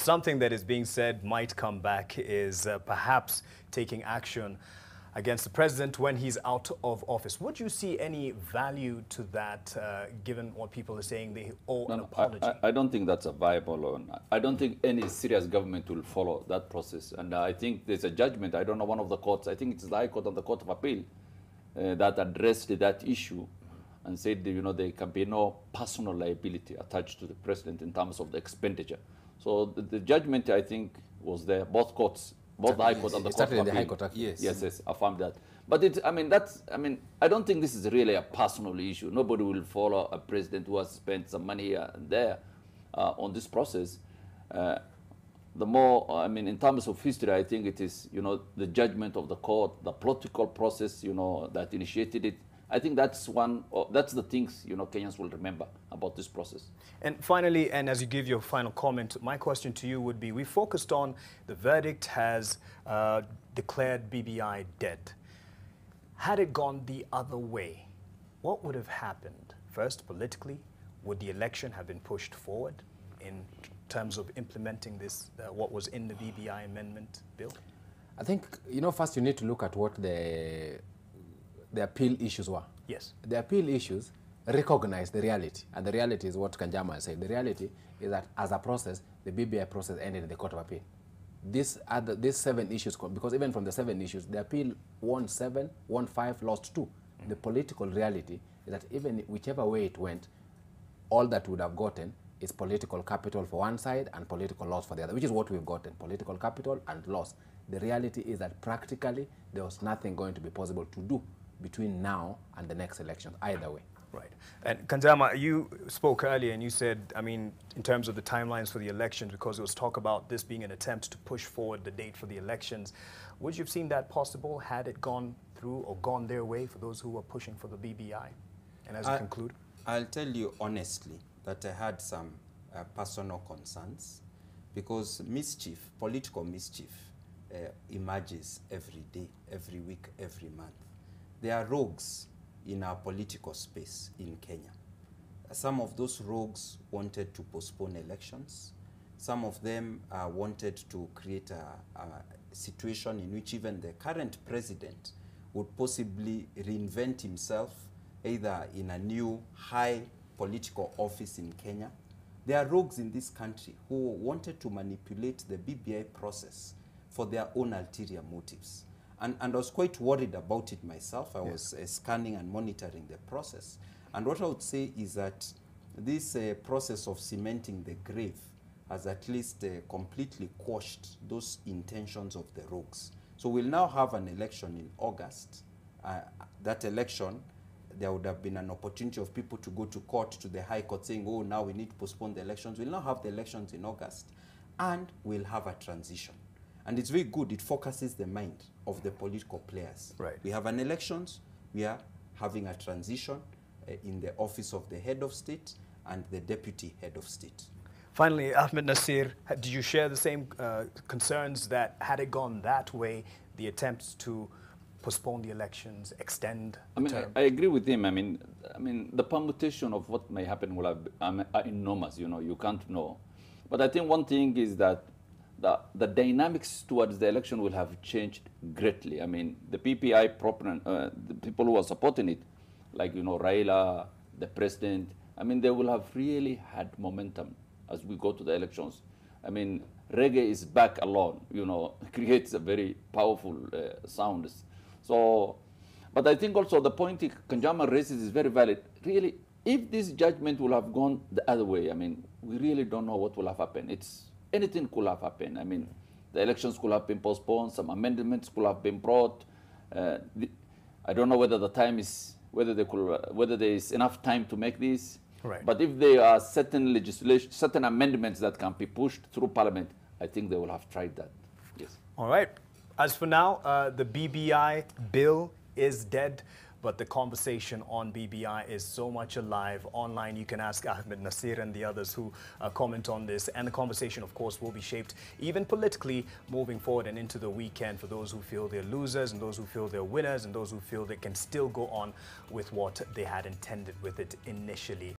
something that is being said might come back is perhaps taking action against the president when he's out of office. Would you see any value to that, given what people are saying they owe an apology? I don't think that's a viable one. I don't think any serious government will follow that process. And I think there's a judgment. I don't know, one of the courts, I think it's the High Court and the Court of Appeal, that addressed that issue and said, you know, there can be no personal liability attached to the president in terms of the expenditure. So the judgment, I think, was there. Both courts, both the High Court and the Court of Appeal. Yes, affirmed that. But I don't think this is really a personal issue. Nobody will follow a president who has spent some money here and there on this process. The more, in terms of history, I think it is, you know, the judgment of the court, the political process, you know, that initiated it. I think that's that's the things, you know, Kenyans will remember about this process. And finally, and as you give your final comment, my question to you would be, we focused on the verdict has declared BBI dead. Had it gone the other way, what would have happened? First, politically, would the election have been pushed forward in terms of implementing this, what was in the BBI amendment bill? I think, you know, first you need to look at what the appeal issues were. Yes. The appeal issues recognize the reality, and the reality is what Kanjama said. The reality is that as a process, the BBI process ended in the Court of Appeal. These 7 issues, because even from the 7 issues, the appeal won 7, won 5, lost 2. The political reality is that even whichever way it went, all that would have gotten is political capital for one side and political loss for the other, which is what we've gotten, political capital and loss. The reality is that practically there was nothing going to be possible to do between now and the next election, either way. Right. And Kanjama, you spoke earlier and you said, in terms of the timelines for the elections, because it was talk about this being an attempt to push forward the date for the elections, would you have seen that possible had it gone through or gone their way for those who were pushing for the BBI? And as you conclude? I'll tell you honestly that I had some personal concerns, because mischief, political mischief, emerges every day, every week, every month. There are rogues in our political space in Kenya. Some of those rogues wanted to postpone elections. Some of them wanted to create a situation in which even the current president would possibly reinvent himself, either in a new high political office in Kenya. There are rogues in this country who wanted to manipulate the BBI process for their own ulterior motives. And I was quite worried about it myself. I was scanning and monitoring the process. And what I would say is that this process of cementing the grave has at least completely quashed those intentions of the rogues. So we'll now have an election in August. That election, there would have been an opportunity of people to go to court, to the High Court, saying, oh, now we need to postpone the elections. We'll now have the elections in August, and we'll have a transition. And it's very good. It focuses the mind of the political players. Right. We have an elections. We are having a transition in the office of the head of state and the deputy head of state. Finally, Ahmed Nasir, did you share the same concerns that had it gone that way, the attempts to postpone the elections, extend the term? I agree with him. The permutation of what may happen will have are enormous. You know, you can't know. But I think one thing is that the dynamics towards the election will have changed greatly. The PPI proponent, the people who are supporting it, like, you know, Raila, the president, they will have really had momentum as we go to the elections. Reggae is back alone, you know, creates a very powerful sound. So, but I think also the point Kanjama raises is very valid. Really, if this judgment will have gone the other way, we really don't know what will have happened. Anything could have happened. The elections could have been postponed, some amendments could have been brought. I don't know whether the time is, whether there is enough time to make this. Right. But if there are certain legislation, certain amendments that can be pushed through Parliament, I think they will have tried that. Yes. All right. As for now, the BBI bill is dead, but the conversation on BBI is so much alive. Online, you can ask Ahmed Nasir and the others who comment on this. And the conversation, of course, will be shaped even politically moving forward and into the weekend for those who feel they're losers and those who feel they're winners and those who feel they can still go on with what they had intended with it initially.